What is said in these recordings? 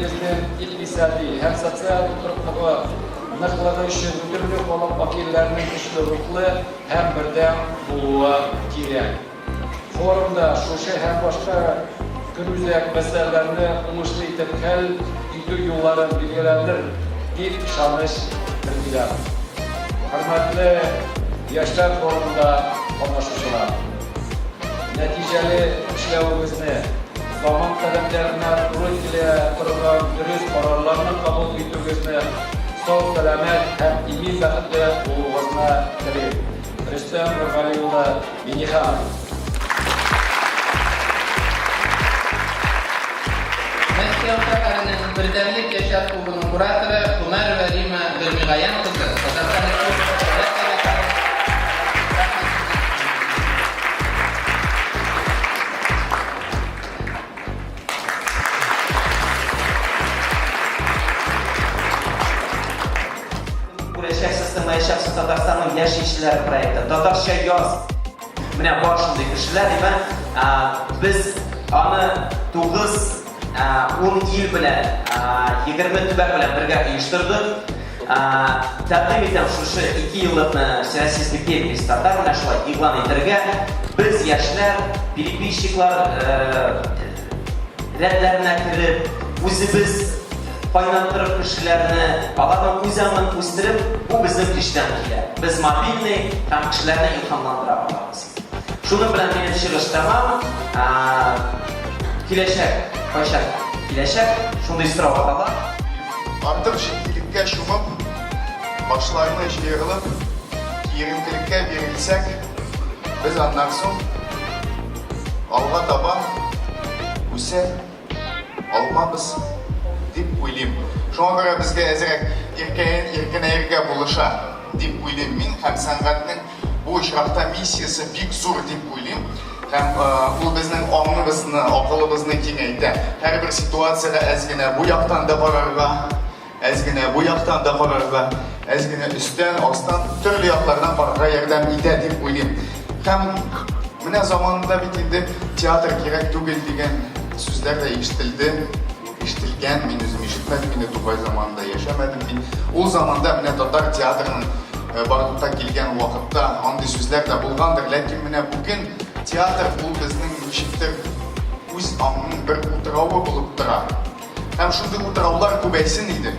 illimizin iktisadi hem sosyal kuruluğu nıqlığı üçün türlü kolum vakillerinin güçlü ruhlu hem birden buluğa gerek. Forumda şu hem başka günümüzdeki meselelerini umuslu iterkel güdü yolları bilgilendir deyip şanış bilgiler. Hürmetli Yaşlar Forumunda konuşucular, neticeli işlevimizni zaman taleplerine doğru ile kurgan dürüst kararlarını kabul ettiğimizni sağ selamet hem iyi vakitli olmasına dilerim. Rüstem Nurgaliyoğlu Minihan. Meskiya Uşaklarının Birdemlik Yaşar Klubu'nun kuratörü Kumer ve Rima Gülmigayan kızı. Yaşak sistemi Yaşaksın Tatarstan'ın yaş işçileri proyekti. Tatarşa yaz. Mine başındaki kişiler ben biz anı 9-10 yıl bile 20 tübek bile birge uyuşturduk. Takdim etem şu 2 yıllıkını Российский Перепись Татар bile şulay ilan edirge. Biz yaşlar, Filipinşiklar redlerine kirip, özümüz kaynatırıp kişilerini, alanın uzamını üstürüp, bu bizim kişiden kiler. Biz mobilni hem kişilerine ilhamlandırabiliriz. Şunu bilen benim şırış tamam, kileşek, koyşak, kileşek, şunu istirap atalım. Artık şekillikке şumup, başlarına işe yığılıp, yerimlilikке verilsek, biz anlarsın, alğa taban, üse almamız deyip uylayım. Şuna göre bizge ezerek erken buluşa deyip uylayım. Min hem sanatının bu işrakta missiyası büyük zor deyip uylayım. Hem bu bizning ongimizni, aqlimizni kengaydi. Her bir situatsiyada ezgina bu yoqdan da borarga, ezgina bu yoqdan da borarga, ezgina üstten, ostdan turli yoqlardan borarga yordam etadi deb o'ylayman. Ham mana zamonida bitindi teatr kerak tugul degan so'zlar da eshitilgan. Men o'zim eshitmadim, men Dubay zamonida yashamadim. O zamanda mana Tatar teatrining barliqqa kelgan vaqtda anday so'zlar da bo'lgandir, lekin mana bugun teatr bu bizning nechikdir o'z ongning bir o'tirovi bo'lib turadi. Ham shunday o'tirovlar ko'paysin edi.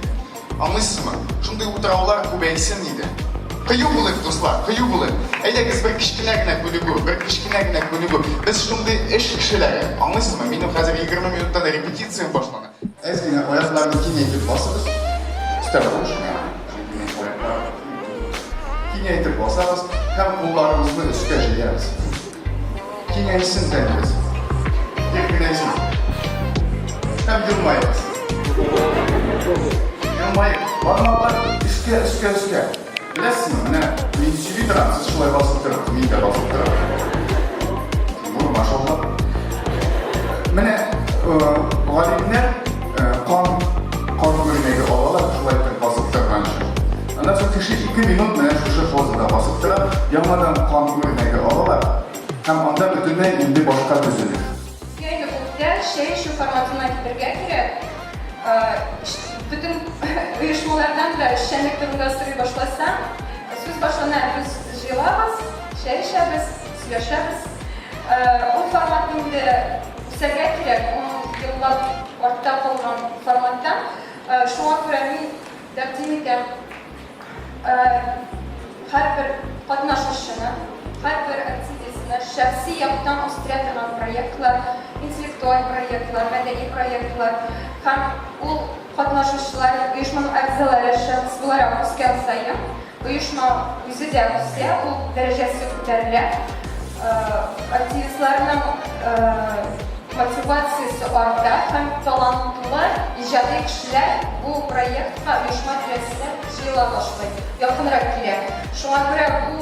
Anlaysizmi? Shunday o'tirovlar ko'paysin edi. Qiyin bo'ladi do'stlar, qiyin bo'ladi. Aytasiz bir kichkinagina ko'nigu. Biz shunday ish kishilari, anlaysizmi? Mening hozir 20 minutdan repetitsiyam boshlanadi. Ozgina oyoqlarni kengaytirib bosamiz. Stop bo'lishni. Kengaytirib bosamiz, ham qo'llarimizni ustga yig'amiz. Kengaysin tanamiz. Erkinaysin. Ham yilmaymiz. Yilmayib, barmoqlar ustga. Bilasizmi, mana men suyib turamiz, siz shulay bosib turibsiz, menga bosib turibsiz. Bu mashallah. Mana g'oliblar qon o'rniga olib, shulay bosib turgan. Ondan sonra kişi 2 minut mana shu fozada bosib turib, yamadan qon o'rniga olib, ham onda butunlay endi boshqa tuziladi. Yani burada şu formatına giderge gerek. Bütün uyuşmalardan da şenlik durumda sırayı başlasam, söz başlanan biz jilabız, işemiz, söyleşemiz. O formatında serge gerek, onun yıllar orta kalan formattan şu an göre takdim eden her bir katnaşışını, her bir aktivitesini şahsi yapıdan Avustralya'dan proyektler, intellektual proyektler, medeni proyektler, hem bu katnaşışlar, uyuşmanın a'zalari şahs olarak o'sgan sayin, uyuşma yüzü de o'sya, bu derecesi ko'tariladi. Aktivistlarning motivatsiyasi ortadi, hem talantli, ijodiy kishilar bu proyektga uyushma tizimida jila boshlaydi, yaqinroq keladi. Shunga ko'ra bu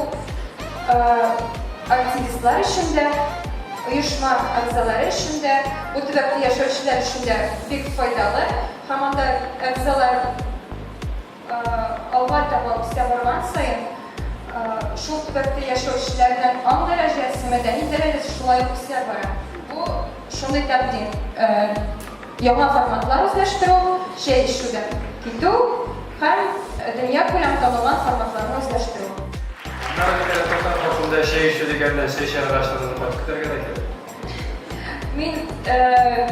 aktivistlar ishida, uyushma a'zolari ishida, bu turdagi yashovchilar ishida bek foydali. Hamda a'zolar avval tomon borgan sayin shu turdagi yashovchilarning ong darajasi, madaniy darajasi shulay o'sib boradi. Bu shunday taqdim яңа форматлар үзләштерү, şey ишүдә китү һәм дөнья күләм танылган форматларны үзләштерү. Şunda şey işi degende şey araştırmalarını bakıtırga da keldi. Мин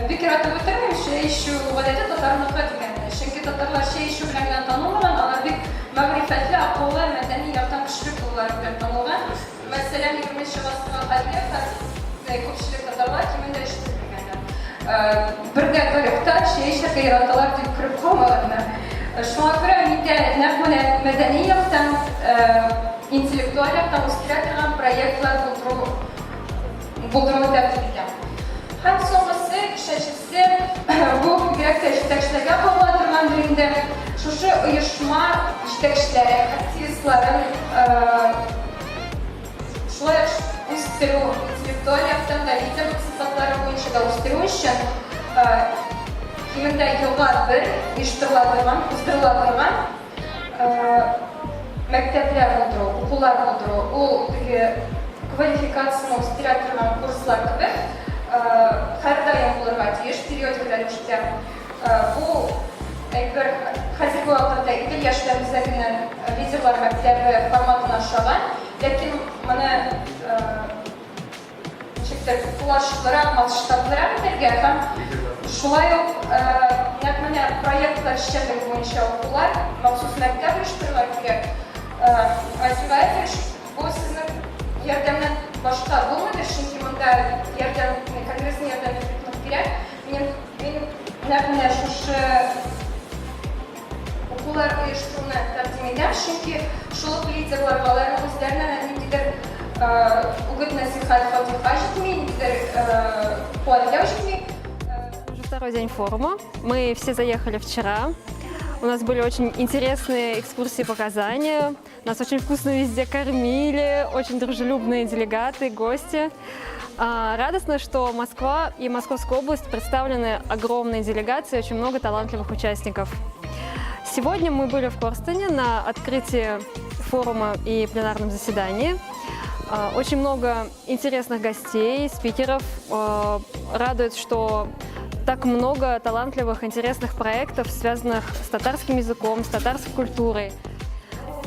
бик яратып үтәрмен şey ишү гадәттә татарлыкка дигәндә. Чөнки татарлар şey ишү белән генә танылмаган, алар бик мәгърифәтле, акыллы, мәдәни яктан көчле булулар белән танылган. Мәсәлән, 20-нче гасырга кадәр күпчелек татарлар кимендә ишетелмәгәннәр. Бергә тарихта şey эшләргә яраталар дип күреп калмаганнар. Шуңа күрә миндә нәкъ менә мәдәни яктан, интеллектуаль яктан үстерә торган проектлар булдыруны тәртип итәм. Һәм соңгысы, шәчесе, бу бигрәк тә җитәкчеләргә кагыла торгандыр инде. Шушы оешма җитәкчеләре, активистларын шулай үстерү, интеллектуаль яктан да, лидерлык сыйфатлары буенча да үстерү өчен кимендә елга бер уздырыла торган мәктәпләр булдыру, укулар булдыру, ул квалификацияны үстерә торган курслар кебек һәр даим булырга тиеш, периодик рәвештә. Бу әйбер хәзерге вакытта 2 яшьләребездә генә лидерлар мәктәбе форматына ашаган, ләкин моны ничектер плашлырак, масштаблырак итәргә һәм шулай ук нәкъ менә проектлар эшчәнлеге буенча укулар, махсус мәктәп оештырырга кирәк. Азимбаевич, бу сезнең ярдәмнән башка булмады, чөнки монда ярдәм, конгрессный ярдәм кирәк. Мин нәкъ менә шушы укулар оештыруны тәкъдим итәм, чөнки шул лидерларга аларның үзләренә ниндидер үгет-насихат фатиха җитми, ниндидер куәтләү җитми. Уже второй день форума. Мы все заехали вчера. У нас были очень интересные экскурсии по Казани. Нас очень вкусно везде кормили, очень дружелюбные делегаты, гости. Радостно, что Москва и Московская область представлены огромной делегацией, очень много талантливых участников. Сегодня мы были в Корстене на открытии форума и пленарном заседании. Очень много интересных гостей, спикеров. Радует, что так много талантливых, интересных проектов, связанных с татарским языком, с татарской культурой.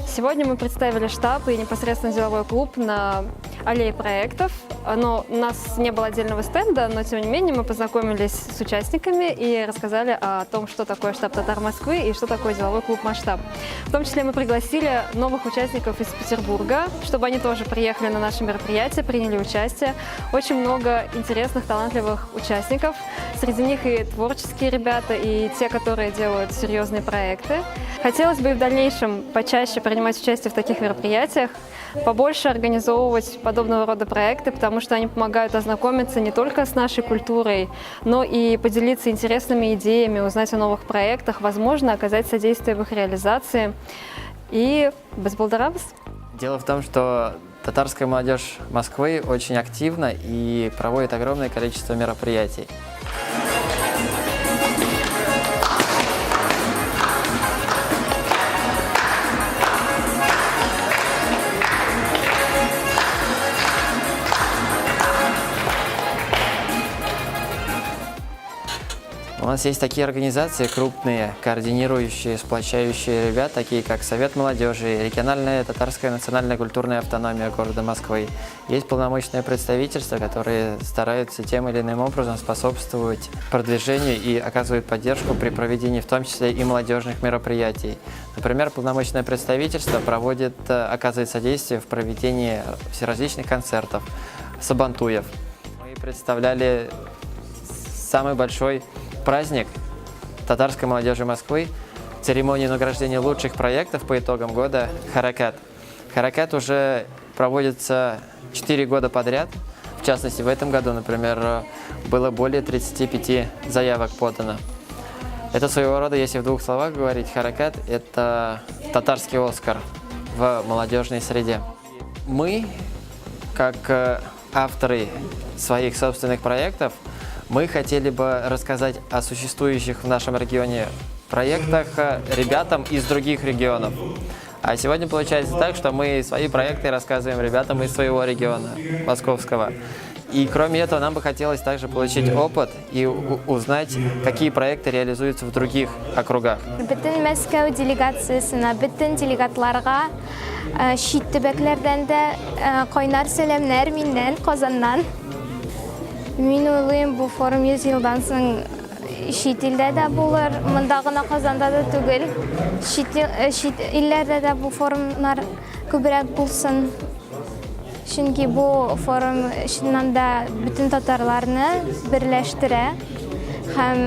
Сегодня мы представили штаб и непосредственно деловой клуб на аллее проектов. Но у нас не было отдельного стенда, но тем не менее мы познакомились с участниками и рассказали о том, что такое штаб Татар Москвы и что такое деловой клуб «Масштаб». В том числе мы пригласили новых участников из Петербурга, чтобы они тоже приехали на наше мероприятие, приняли участие. Очень много интересных, талантливых участников. Среди них и творческие ребята, и те, которые делают серьезные проекты. Хотелось бы и в дальнейшем почаще принимать участие в таких мероприятиях, побольше организовывать подобного рода проекты, потому что они помогают ознакомиться не только с нашей культурой, но и поделиться интересными идеями, узнать о новых проектах, возможно, оказать содействие в их реализации. И без болдарабс. Дело в том, что татарская молодежь Москвы очень активна и проводит огромное количество мероприятий. У нас есть такие организации крупные, координирующие, сплочающие ребят, такие как Совет молодежи, региональная татарская национальная культурная автономия города Москвы. Есть полномочные представительства, которые стараются тем или иным образом способствовать продвижению и оказывают поддержку при проведении в том числе и молодежных мероприятий. Например, полномочное представительство оказывает содействие в проведении всеразличных концертов, сабантуев. Мы представляли самый большой праздник татарской молодежи Москвы, церемонию награждения лучших проектов по итогам года «Харакат». «Харакат» уже проводится 4 года подряд. В частности, в этом году, например, было более 35 заявок подано. Это своего рода, если в 2 словах говорить, «Харакат» — это татарский «Оскар» в молодежной среде. Мы, как авторы своих собственных проектов, мы хотели бы рассказать о существующих в нашем регионе проектах ребятам из других регионов. А сегодня получается так, что мы свои проекты рассказываем ребятам из своего региона, московского. И кроме этого, нам бы хотелось также получить опыт и узнать, какие проекты реализуются в других округах. Bütün Мәскәү делегациясына, bütün делегатларга, шит төбәкләрдән дә кайнар сәламнәр миннән, Казаннан. Мин уйлыйм, бу форум 100 елдан соң шит илдә дә булыр, монда гына Казанда да түгел. Шит илләрдә дә бу форумнар күбрәк булсын. Чөнки бу форум чыннан да bütün татарларны берләштерә һәм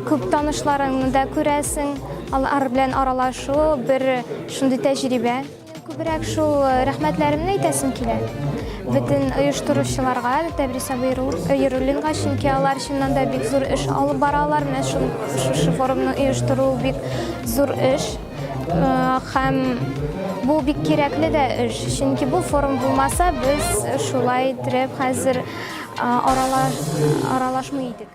күп танышларыңны да күрәсең, алар белән аралашу бер шундый тәҗрибә. Күбрәк шул рәхмәтләремне әйтәсем килә. Bütün оештыручыларга, Тәбрис Абыйруллинга, чөнки алар чыннан да бик зур эш алып баралар. Менә шушы форумны оештыру бик зур эш. Һәм бу бик кирәкле дә эш. Чөнки бу форум булмаса, без шулай итеп хәзер аралашмый идек.